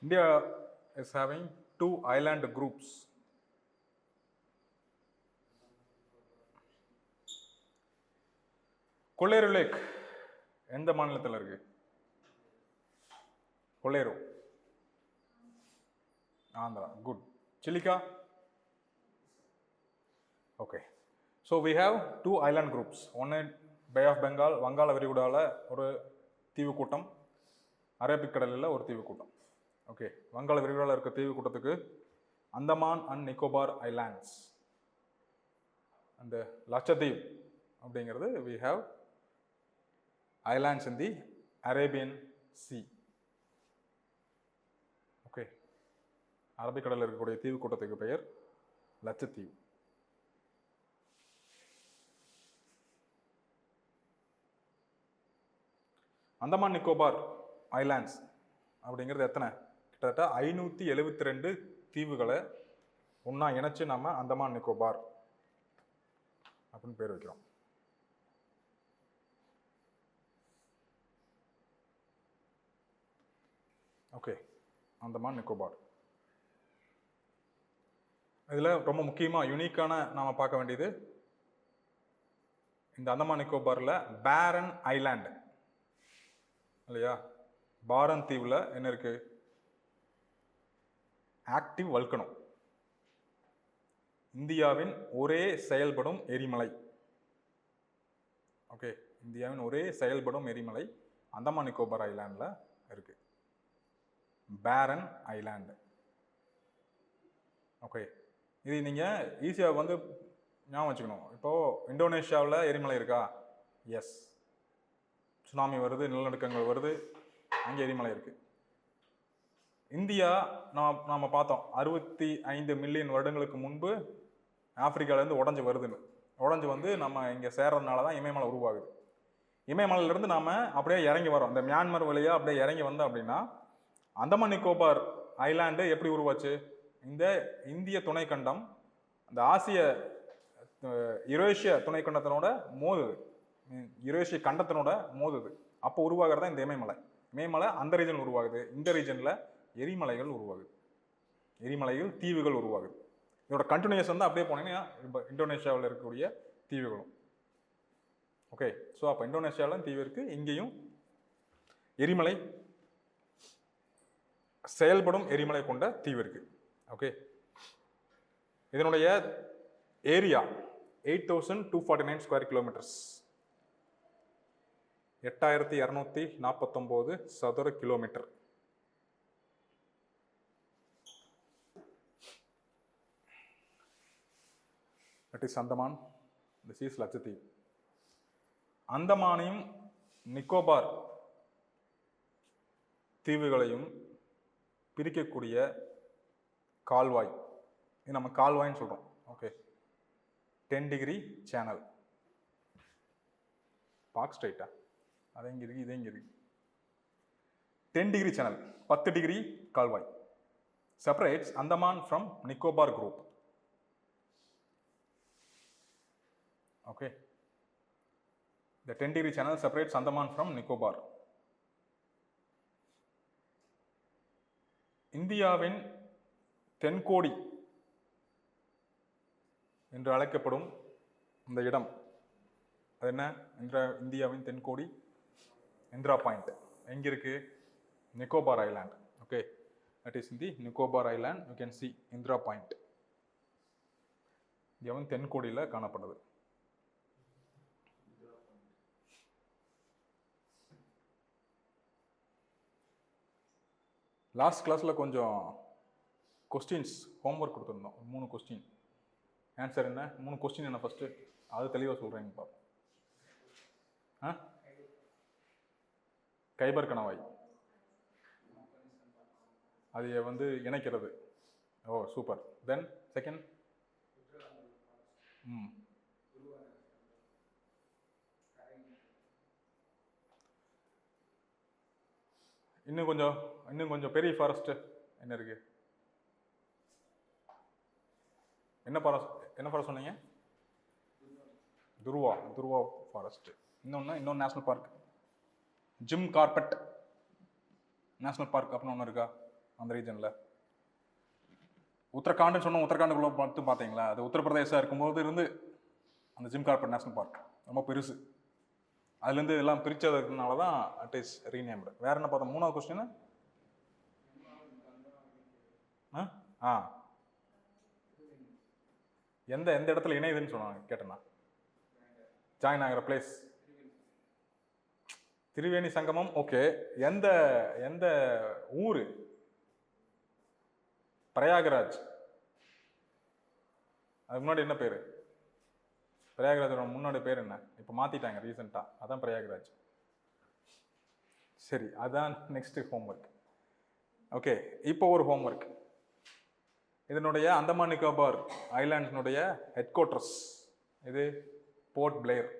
India is having two island groups. Kolleru lakh எந்த மாநிலத்தில் இருக்கு? Kolleru, Andhra. Good. Chilika? Okay. So we have two island groups. ஒன்று bay of Bengal, வங்காள விரிகுடாவில் ஒரு தீவு கூட்டம், அரபிக் கடலில் ஒரு தீவு கூட்டம். ஓகே, வங்காள விரிகுடாவில் இருக்க தீவு கூட்டத்துக்கு Andaman and Nicobar islands and Lakshadweep அப்படிங்கிறது we have islands in the Arabian Sea. Okay, அரபிக்கடலில் இருக்கக்கூடிய தீவு கூட்டத்துக்கு பெயர் லட்சத்தீவு. அந்தமான் நிக்கோபார் ஐலாண்ட்ஸ் அப்படிங்கிறது எத்தனை? கிட்டத்தட்ட 572 தீவுகளை ஒன்றா இணைச்சு நம்ம அந்தமான் நிக்கோபார் அப்படின்னு பேர் வைக்கிறோம். ஓகே, அந்தமான் நிக்கோபார். இதில் ரொம்ப முக்கியமாக யூனிக்கான நாம் பார்க்க வேண்டியது இந்த அந்தமான் நிக்கோபாரில் பேரன் ஐலாண்டு இல்லையா? பாரன் தீவில் என்ன இருக்கு? ஆக்டிவ் வல்கனோ, இந்தியாவின் ஒரே செயல்படும் எரிமலை. ஓகே, இந்தியாவின் ஒரே செயல்படும் எரிமலை அந்தமான் நிக்கோபார் ஐலாண்டில் இருக்கு. பேரன் ஐலாண்டு. ஓகே, இது நீங்கள் ஈஸியாக வந்து ஞாபகம் வச்சுக்கணும். இப்போது இந்தோனேஷியாவில் எரிமலை இருக்கா? எஸ். சுனாமி வருது, நிலநடுக்கங்கள் வருது, அங்கே எரிமலை இருக்குது. இந்தியா நாம் பார்த்தோம் 65 மில்லியன் வருடங்களுக்கு முன்பு ஆப்பிரிக்காவிலேருந்து உடஞ்சி வந்து நம்ம இங்கே சேர்றதுனால தான் இமயமலை உருவாகுது. இமயமலையிலேருந்து நாம் அப்படியே இறங்கி வரோம். இந்த மியான்மர் வழியாக அப்படியே இறங்கி வந்தோம் அப்படின்னா அந்தமான் நிக்கோபார் ஐலாண்டு எப்படி உருவாச்சு? இந்த இந்திய துணைக்கண்டம் அந்த ஆசிய யுரேஷிய துணைக்கண்டத்தினோட மோதுது, யுரேஷிய கண்டத்தினோட மோதுது. அப்போ உருவாகிறது தான் இந்த இமயமலை. அந்த ரீஜன் உருவாகுது. இந்த ரீஜனில் எரிமலைகள் உருவாகுது, எரிமலைகள் தீவுகள் உருவாகுது. இதோட கண்டினியூஷன் தான் அப்படியே போனீங்கன்னா இப்போ இந்தோனேஷியாவில் இருக்கக்கூடிய தீவுகளும். ஓகே, ஸோ அப்போ இந்தோனேஷியாவில் தீவு இருக்குது, இங்கேயும் எரிமலை, செயல்படும் எரிமலை கொண்ட தீவு இருக்கு. ஓகே, இதனுடைய ஏரியா 8249 ஸ்கொயர் கிலோமீட்டர்ஸ், 8249 சதுர kilometre. That is Andaman, this is Lakshadweep. அந்தமானையும் நிக்கோபார் தீவுகளையும் பிரிக்கக்கூடிய கால்வாய், இது நம்ம கால்வாய்ன்னு சொல்கிறோம். Okay, 10 degree channel. பார்க் ஸ்ட்ரைட்டா அது எங்கே இருக்குது, இது எங்கே இருக்குது? 10 டிகிரி சேனல், 10 டிகிரி கால்வாய் separates Andaman from Nicobar group. Okay, the 10 degree channel separates Andaman from Nicobar. இந்தியாவின் தென்கோடி என்று அழைக்கப்படும் இந்த இடம் அது என்ன? இந்தியாவின் தென்கோடி இந்திரா பாயிண்ட் எங்க இருக்கு? Nicobar island. Okay, that is in the Nicobar island. you can see Indira point இந்தியாவின் தென்கோடியில் காணப்படுது. லாஸ்ட் கிளாஸில் கொஞ்சம் கொஸ்டின்ஸ் ஹோம்ஒர்க் கொடுத்துருந்தோம். 3 கொஸ்டின். ஆன்சர் என்ன? 3 கொஸ்டின் என்ன ஃபஸ்ட்டு அது தெளிவாக சொல்கிறேங்க பாப்போம். கைபர் கணவாய் அது வந்து இணைக்கிறது. ஓ சூப்பர். தென் செகண்ட் இன்னும் கொஞ்சம் பெரிய ஃபாரஸ்ட்டு என்ன இருக்கு? என்ன ஃபாரஸ்ட் சொன்னீங்க? துருவா ஃபாரஸ்ட். இன்னொன்று national park, Jim Corbett national park அப்படின்னு ஒன்று இருக்கா? அந்த ரீஜனில். உத்தரகாண்டுன்னு சொன்ன உத்தரகாண்டுக்குள்ளே மட்டும் பார்த்தீங்களா, அது உத்தரப்பிரதேசம் இருக்கும்போது இருந்து அந்த ஜிம் கார்பெட் நேஷனல் பார்க் ரொம்ப பெருசு. அதுலேருந்து எல்லாம் பிரித்ததுனால தான் இட் இஸ் ரீநேம்டு. வேற என்ன பார்த்தோம்? 3வது கொஸ்டின் எந்த எந்த இடத்துல இணையுதுன்னு சொன்னாங்க கேட்டேன்னா, ஜாயின் ஆகிற பிளேஸ் திரிவேணி சங்கமம். ஓகே, எந்த எந்த ஊர்? பிரயாகராஜ். அதுக்கு முன்னாடி என்ன பேரு? பிரயாகராஜோட முன்னாடி பேர் என்ன? இப்போ மாத்திட்டாங்க ரீசெண்டாக, அதான் பிரயாகராஜ். சரி, அதான் நெக்ஸ்ட் ஹோம்ஒர்க். ஓகே, இப்போ ஒரு ஹோம்ஒர்க். இதனுடைய அந்தமான் நிக்கோபார் ஐலாண்ட்னுடைய ஹெட் குவார்ட்டர்ஸ் இது போர்ட் பிளேயர்.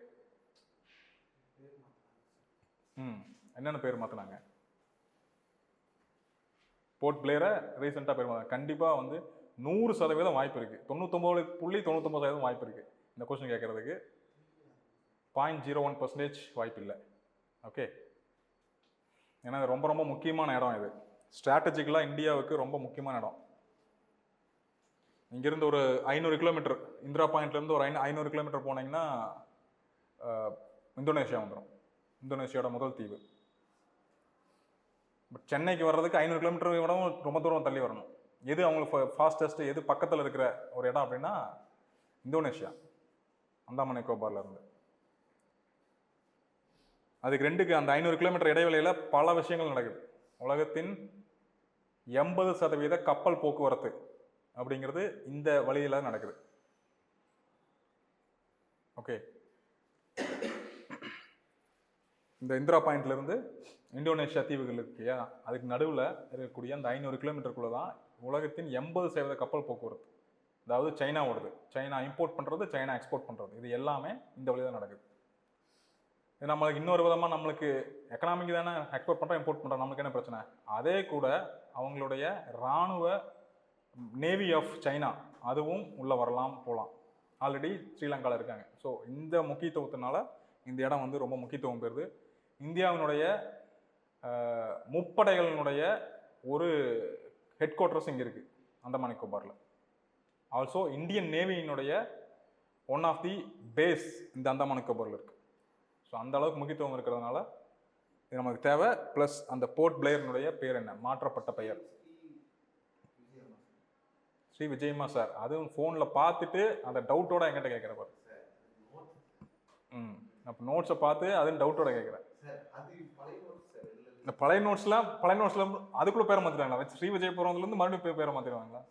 என்னென்ன பேர் மாற்றினாங்க? போர்ட் பிளேயரை ரீசெண்டாக பேர் மாற்றினாங்க. கண்டிப்பாக வந்து 100% வாய்ப்பு இருக்குது, 99.99% வாய்ப்பு இருக்குது இந்த கொஸ்டின் கேட்கறதுக்கு. 0.01% வாய்ப்பு இல்லை. ஓகே, ஏன்னா ரொம்ப ரொம்ப முக்கியமான இடம் இது. ஸ்ட்ராட்டஜிக்கலாக இந்தியாவுக்கு ரொம்ப முக்கியமான இடம். இங்கேருந்து ஒரு 500 கிலோமீட்டர், இந்திரா பாயிண்ட்லேருந்து ஒரு 500 கிலோமீட்டர் போனீங்கன்னா இந்தோனேஷியா வந்துடும். இந்தோனேஷியாவோட முதல் தீவு. பட் சென்னைக்கு வர்றதுக்கு 500 கிலோமீட்டர் விடவும் ரொம்ப தூரம் தள்ளி வரணும். எது அவங்களுக்கு ஃபாஸ்டஸ்ட்டு, எது பக்கத்தில் இருக்கிற ஒரு இடம் அப்படின்னா இந்தோனேஷியா, அந்தமான் நிக்கோபார்ல இருந்து. அதுக்கு ரெண்டுக்கு அந்த 500 கிலோமீட்டர் இடைவெளியில் பல விஷயங்கள் நடக்குது. உலகத்தின் 80% கப்பல் போக்குவரத்து அப்படிங்கிறது இந்த வழியில் நடக்குது. ஓகே, இந்த இந்திரா பாயிண்ட்ல இருந்து இந்தோனேஷியா தீவுகள் இருக்கியா, அதுக்கு நடுவில் இருக்கக்கூடிய அந்த 500 கிலோமீட்டருக்குள்ள தான் உலகத்தின் 80% கப்பல் போக்குவரத்து. அதாவது சைனா ஓடுது, சைனா இம்போர்ட் பண்ணுறது, சைனா எக்ஸ்போர்ட் பண்ணுறது, இது எல்லாமே இந்த வழியில் தான் நடக்குது. இது நம்மளுக்கு இன்னொரு விதமாக நம்மளுக்கு எக்கனாமிக் தானே, எக்ஸ்போர்ட் பண்ணுறோம் இம்போர்ட் பண்ணுறோம், நம்மளுக்கு என்ன பிரச்சனை? அதே கூட அவங்களுடைய இராணுவ நேவி ஆஃப் சைனா அதுவும் உள்ளே வரலாம் போகலாம். ஆல்ரெடி ஸ்ரீலங்காவில் இருக்காங்க. ஸோ இந்த முக்கியத்துவத்தினால இந்த இடம் வந்து ரொம்ப முக்கியத்துவம் பெறுது. இந்தியாவினுடைய முப்படைகளினுடைய ஒரு ஹெட் குவார்ட்டர்ஸ் இங்கே இருக்குது அந்தமான் நிக்கோபாரில். ஆல்சோ இந்தியன் நேவியினுடைய ஒன் ஆஃப் தி பேஸ் இந்த அந்தமான் நிக்கோபாரில் இருக்குது. ஸோ அந்த அளவுக்கு முக்கியத்துவம் இருக்கிறதுனால இது நமக்கு தேவை. ப்ளஸ் அந்த போர்ட் பிளேயர்னுடைய பேர் என்ன? மாற்றப்பட்ட பெயர் ஸ்ரீ விஜயம்மா சார். அதுவும் ஃபோனில் பார்த்துட்டு அந்த டவுட்டோட என்கிட்ட கேட்குற பாரு. அப்போ நோட்ஸை பார்த்து அதுவும் டவுட்டோட கேட்குறேன். இந்த பழைய நோட்ஸ்ல அதுக்குள்ள பேரை மாத்திடுவாங்களா? ஸ்ரீ விஜயபுரம்லேருந்து மறுபடியும் பேரை மாத்திடுவாங்களா?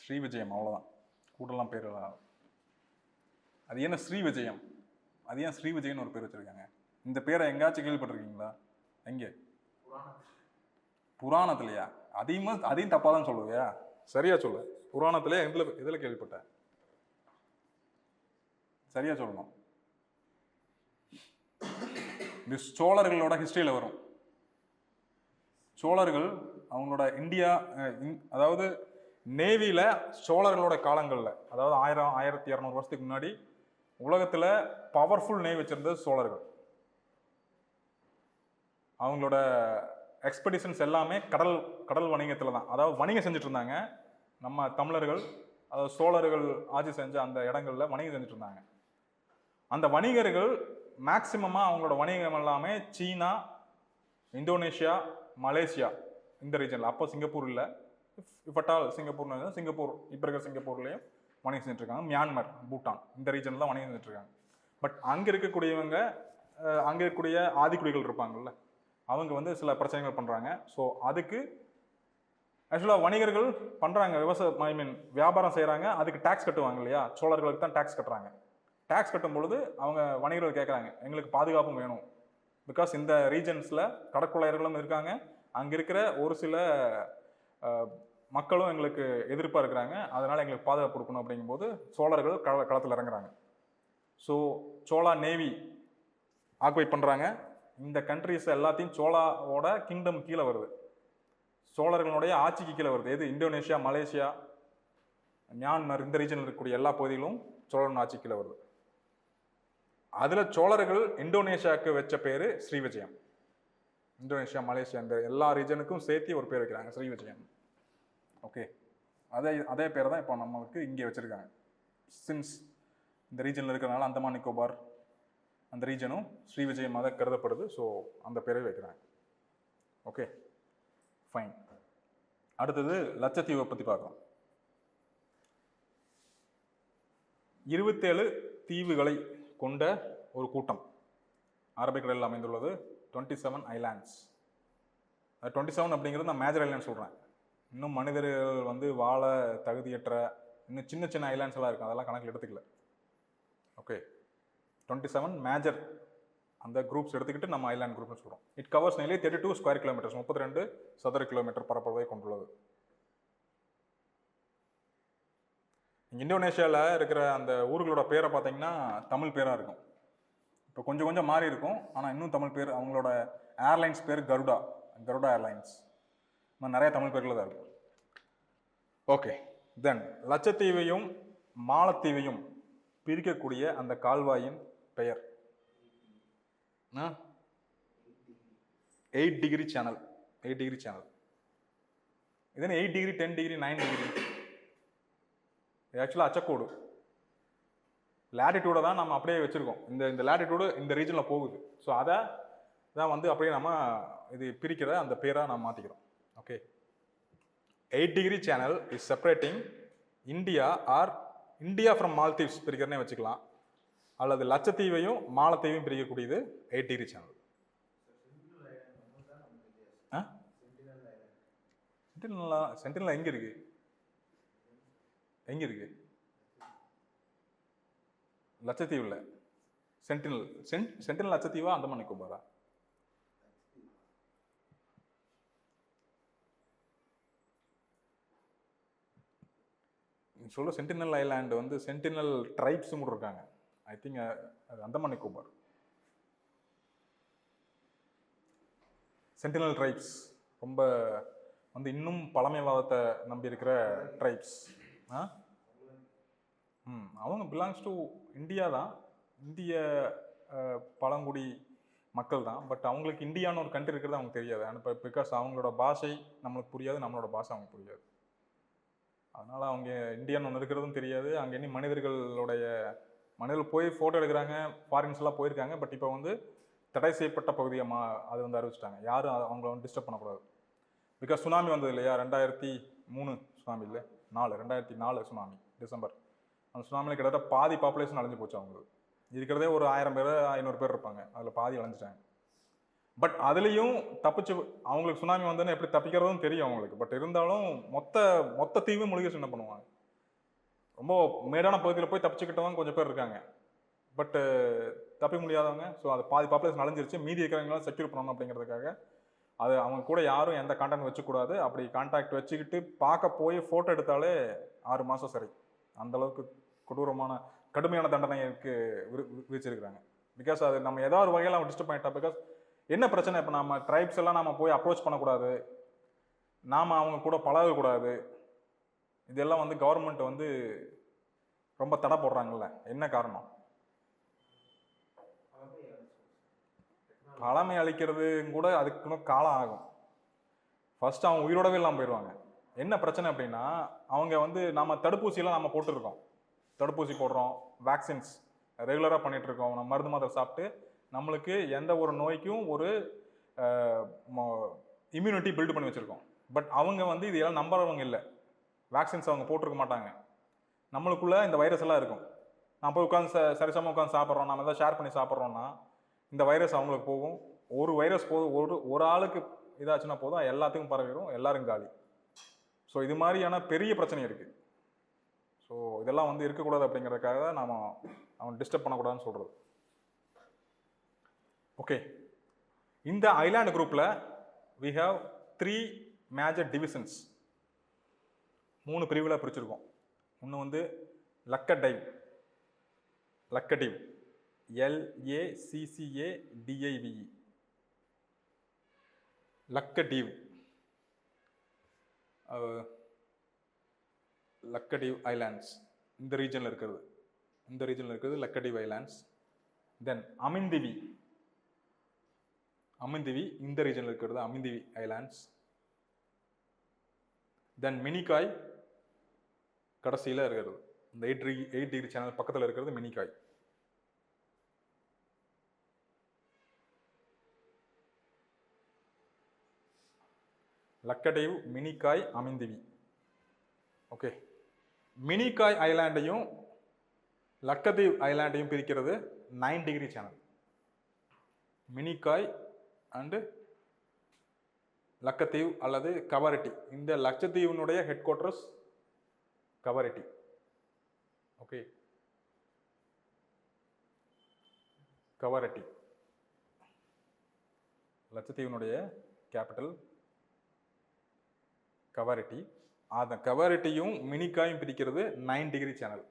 ஸ்ரீ விஜயம் அவ்வளோதான், கூடலாம் பேர். அது என்ன ஸ்ரீ விஜயம்? அது ஏன் ஸ்ரீ விஜயன்னு ஒரு பேர் வச்சிருக்காங்க? இந்த பேரை எங்கேயாச்சும் கேள்விப்பட்டிருக்கீங்களா? எங்கே? புராணத்துலையா? அதையும் தப்பாக தான் சொல்லுவியா? சரியா சொல்லு. புராணத்திலே இதில் கேள்விப்பட்ட, சரியா சொல்லணும். இது சோழர்களோட ஹிஸ்டரியில் வரும். சோழர்கள் அவங்களோட இந்தியா, அதாவது நேவியில் சோழர்களோட காலங்களில், அதாவது 1200 வருஷத்துக்கு முன்னாடி உலகத்தில் பவர்ஃபுல் நேவி வச்சிருந்தது சோழர்கள். அவங்களோட எக்ஸ்பெடிஷன்ஸ் எல்லாமே கடல் வணிகத்தில் தான், அதாவது வணிகம் செஞ்சுட்டு இருந்தாங்க. நம்ம தமிழர்கள், அதாவது சோழர்கள் ஆட்சி செஞ்ச அந்த இடங்களில் வணிகம் செஞ்சுட்டு இருந்தாங்க. அந்த வணிகர்கள் மேக்சிமமாக அவங்களோட வணிகம் எல்லாமே சீனா, இந்தோனேஷியா, மலேசியா இந்த ரீஜனில். அப்போ சிங்கப்பூர் இல்லை, இஃபட்டால் சிங்கப்பூர் இப்போ இருக்கிற சிங்கப்பூர்லேயும் வணிகம் செஞ்சுட்ருக்காங்க. மியான்மர், பூட்டான் இந்த ரீஜனில் தான் வணிகம் செஞ்சுட்ருக்காங்க. பட் அங்கே இருக்கக்கூடியவங்க, அங்கே இருக்கக்கூடிய ஆதிக்குடிகள் இருப்பாங்கள்ல, அவங்க வந்து சில பிரச்சனைகள் பண்ணுறாங்க. ஸோ அதுக்கு ஆக்சுவலாக வணிகர்கள் பண்ணுறாங்க, வியாபாரம் செய்கிறாங்க, அதுக்கு டேக்ஸ் கட்டுவாங்க இல்லையா? சோழர்களுக்கு தான் டேக்ஸ் கட்டுறாங்க. டேக்ஸ் கட்டும் பொழுது அவங்க வணிகர்கள் கேட்குறாங்க, எங்களுக்கு பாதுகாப்பும் வேணும். பிகாஸ் இந்த ரீஜன்ஸில் கடற்கொள்ளையர்களும் இருக்காங்க, அங்கே இருக்கிற ஒரு சில மக்களும் எங்களுக்கு எதிர்ப்பாக இருக்கிறாங்க, அதனால் எங்களுக்கு பாதுகாப்பு கொடுக்கணும். அப்படிங்கும்போது சோழர்கள் களத்தில் இறங்குறாங்க. ஸோ சோழா நேவி ஆக்குபை பண்ணுறாங்க. இந்த கண்ட்ரிஸ் எல்லாத்தையும் சோழாவோட கிங்டம் கீழே வருது, சோழர்களுடைய ஆட்சிக்கு கீழே வருது. எது? இந்தோனேஷியா, மலேசியா, மியான்மர் இந்த ரீஜனில் இருக்கக்கூடிய எல்லா பகுதிகளும் சோழன் ஆட்சி கீழே வருது. அதில் சோழர்கள் இந்தோனேஷியாவுக்கு வச்ச பேர் ஸ்ரீவிஜயம். இந்தோனேஷியா, மலேசியா இந்த எல்லா ரீஜனுக்கும் சேர்த்து ஒரு பேர் வைக்கிறாங்க, ஸ்ரீவிஜயம். ஓகே, அதே பேர் தான் இப்போ நம்மளுக்கு இங்கே வச்சுருக்காங்க. சின்ஸ் இந்த ரீஜனில் இருக்கிறனால அந்தமான் நிக்கோபார் அந்த ரீஜனும் ஸ்ரீவிஜயமாக கருதப்படுது. ஸோ அந்த பேரை வைக்கிறாங்க. Okay fine. அடுத்தது லட்சத்தீவை பற்றி பார்க்கலாம். 27 தீவுகளை கொண்ட ஒரு கூட்டம் அரபிக்கடலில் அமைந்துள்ளது. 27 ஐலாண்ட்ஸ். 27 அப்படிங்கிறது நான் மேஜர் ஐலாண்ட் சொல்கிறேன். இன்னும் மனிதர்கள் வந்து வாழ தகுதியற்ற இன்னும் சின்ன சின்ன ஐலாண்ட்ஸ் எல்லாம் இருக்குது, அதெல்லாம் கணக்கில் எடுத்துக்கல. ஓகே, 27 மேஜர் அந்த குரூப்ஸ் எடுத்துக்கிட்டு நம்ம ஐலாண்ட் குரூப்னு சொல்கிறோம். It covers nearly 32 square kilometres, 32 சதுர கிலோமீட்டர் பரப்பளவை கொண்டுள்ளது. இந்தோனேஷியாவில் இருக்கிற அந்த ஊர்களோட பேரை பார்த்தீங்கன்னா தமிழ் பேராக இருக்கும். இப்போ கொஞ்சம் கொஞ்சம் மாறி இருக்கும், ஆனால் இன்னும் தமிழ் பேர். அவங்களோட ஏர்லைன்ஸ் பேர் கருடா ஏர்லைன்ஸ். நிறைய தமிழ் பேரில் தான் இருக்கும். ஓகே, தென் லட்சத்தீவையும் மாலத்தீவையும் பிரிக்கக்கூடிய அந்த கால்வாயின் பெயர் 8 டிகிரி சேனல். 8 degree channel. இது 8 டிகிரி, 10 டிகிரி, 9 டிகிரி. இது ஆக்சுவலாக அச்சக்கோடு. லேட்டிடியூடை தான் நம்ம அப்படியே வச்சுருக்கோம். இந்த லேட்டிடியூடு இந்த ரீஜனில் போகுது. ஸோ அதை தான் வந்து அப்படியே நம்ம இது பிரிக்கிற அந்த பேராக நம்ம மாற்றிக்கிறோம். Okay, 8 degree channel is separating India or India from Maldives பிரிக்கிறனே வச்சுக்கலாம், அல்லது லட்சத்தீவையும் மாலத்தீவையும் பிரிக்கக்கூடியது 8 டிகிரி சேனல். சென்டினல் எங்க இருக்கு? எங்க இருக்கு? லட்சத்தீவுல சென்டினல் லட்சத்தீவா அந்தமான் நிக்கோபாரா? சொல்ல சென்டினல் ஐலாண்டு வந்து சென்டினல் ட்ரைப்ஸும் கூட இருக்காங்க. ஐ திங்க் அது அந்தமான் நிக்கோபார். சென்டினல் ட்ரைப்ஸ் ரொம்ப வந்து இன்னும் பழமைவாதத்தை நம்பி இருக்கிற ட்ரைப்ஸ். அவங்க பிலாங்ஸ் டு இந்தியா தான், இந்திய பழங்குடி மக்கள் தான். பட் அவங்களுக்கு இந்தியான்னு ஒரு கண்ட்ரி இருக்கிறது அவங்களுக்கு தெரியாது. பிகாஸ் அவங்களோட பாஷை நம்மளுக்கு புரியாது, நம்மளோட பாஷை அவங்களுக்கு புரியாது. அதனால் அவங்க இந்தியான்னு ஒன்று இருக்கிறதும் தெரியாது. அங்கே இனி மனிதர்கள் போய் ஃபோட்டோ எடுக்கிறாங்க, ஃபாரின்ஸ்லாம் போயிருக்காங்க. பட் இப்போ வந்து தடை செய்யப்பட்ட பகுதியாக அது வந்து அறிவிச்சிட்டாங்க. யாரும் அவங்கள வந்து டிஸ்டர்ப் பண்ணக்கூடாது. பிகாஸ் சுனாமி வந்தது இல்லையா, 2003 சுனாமி இல்லை 2004 சுனாமி டிசம்பர். அந்த சுனாமியில் கிட்டத்தட்ட பாதி பாப்புலேஷன் அழிஞ்சு போச்சு. அவங்களுக்கு இருக்கிறதே ஒரு 1000 பேர் 500 பேர் இருப்பாங்க, அதில் பாதி அழிஞ்சிட்டாங்க. பட் அதுலேயும் தப்பிச்சு அவங்களுக்கு சுனாமி வந்தோன்னு எப்படி தப்பிக்கிறதும் தெரியும் அவங்களுக்கு. பட் இருந்தாலும் மொத்த தீவும் முழுகி என்ன பண்ணுவாங்க. ரொம்ப மேடான பகுதியில் போய் தப்பிச்சுக்கிட்டவங்க கொஞ்சம் பேர் இருக்காங்க, பட்டு தப்பி முடியாதவங்க. ஸோ அது பாதி பாப்புலேஷன் அழிஞ்சிருச்சு. மீதி இருக்கிறவங்களாம் செக்யூர் பண்ணணும் அப்படிங்கிறதுக்காக அது அவங்க கூட யாரும் எந்த கான்டாக்ட் வச்சுக்கூடாது. அப்படி கான்டாக்ட் வச்சுக்கிட்டு பார்க்க போய் ஃபோட்டோ எடுத்தாலே 6 மாதம் சரி. அந்தளவுக்கு கடுமையான தண்டனைக்கு விதிச்சிருக்கிறாங்க. பிகாஸ் அது நம்ம ஏதாவது வகையில் அவங்க டிஸ்டர்ப் பண்ணிட்டா. பிகாஸ் என்ன பிரச்சனை, இப்போ நம்ம ட்ரைப்ஸ் எல்லாம் நம்ம போய் அப்ரோச் பண்ணக்கூடாது, நாம் அவங்க கூட பழகக்கூடாது. இதெல்லாம் வந்து கவர்மெண்ட் வந்து ரொம்ப தடை போடுறாங்கல்ல. என்ன காரணம்? பழமை அளிக்கிறது கூட அதுக்குன்னு காலம் ஆகும். ஃபர்ஸ்ட் அவங்க உயிரோடவே இல்லாமல் போயிடுவாங்க. என்ன பிரச்சனை அப்படின்னா, அவங்க வந்து நம்ம தடுப்பூசியெல்லாம் நம்ம போட்டுருக்கோம், தடுப்பூசி போடுறோம், வேக்சின்ஸ் ரெகுலராக பண்ணிட்டு இருக்கோம், நம்ம மருந்து மாத்திரை சாப்பிட்டு நம்மளுக்கு எந்த ஒரு நோய்க்கும் ஒரு இம்யூனிட்டி பில்டு பண்ணி வச்சுருக்கோம். பட் அவங்க வந்து இதெல்லாம் நம்புறவங்க இல்லை. வேக்சின்ஸ் அவங்க போட்டிருக்க மாட்டாங்க. நம்மளுக்குள்ள இந்த வைரஸ் எல்லாம் இருக்கும். நான் போய் உட்காந்து சரிசமாக உட்காந்து சாப்பிட்றோம், நம்ம எதாவது ஷேர் பண்ணி சாப்பிட்றோன்னா இந்த வைரஸ் அவங்களுக்கு போகும். ஒரு வைரஸ் போதும், ஒரு ஆளுக்கு இதாச்சுன்னா போதும், எல்லாத்துக்கும் பரவிடும், எல்லாரும் காலி. ஸோ இது மாதிரியான பெரிய பிரச்சனை இருக்குது. ஸோ இதெல்லாம் வந்து இருக்கக்கூடாது அப்படிங்கிறதுக்காக தான் நாம் அவன் டிஸ்டர்ப் பண்ணக்கூடாதுன்னு சொல்கிறது. ஓகே, இந்த ஐலாண்ட் குரூப்பில் we have 3 மேஜர் டிவிஷன்ஸ். 3 பிரிவில் பிரிச்சிருக்கோம். ஒன்று வந்து லக்கடைவ், LACCADIVE, லக்கடீவ் ஐலாண்ட்ஸ். இந்த ரீஜனில் இருக்கிறது லக்கடீவ் ஐலாண்ட்ஸ். தென் அமிந்திவி, அமிந்திவி இந்த ரீஜனில் இருக்கிறது அமிந்திவி ஐலாண்ட்ஸ். தென் மினிகாய் கடைசியில் இருக்கிறது. இந்த 8 டிகிரி சேனல் பக்கத்தில் இருக்கிறது மினிகாய். லக்கடைவ், மினிகாய், அமிந்திவி. ஓகே, மினிகாய் ஐலாண்டையும் லக்கதீவ் ஐலாண்டையும் பிரிக்கிறது 9 degree channel. Minicoy and Laccadive அல்லது கவரட்டி. இந்த லட்சத்தீவினுடைய headquarters Kavaratti. Okay, Kavaratti லட்சத்தீவினுடைய கேபிட்டல் கவரட்டி. அந்த கவரட்டியும் மினிகாயும் பிரிக்கிறது 9 டிகிரி சேனல்.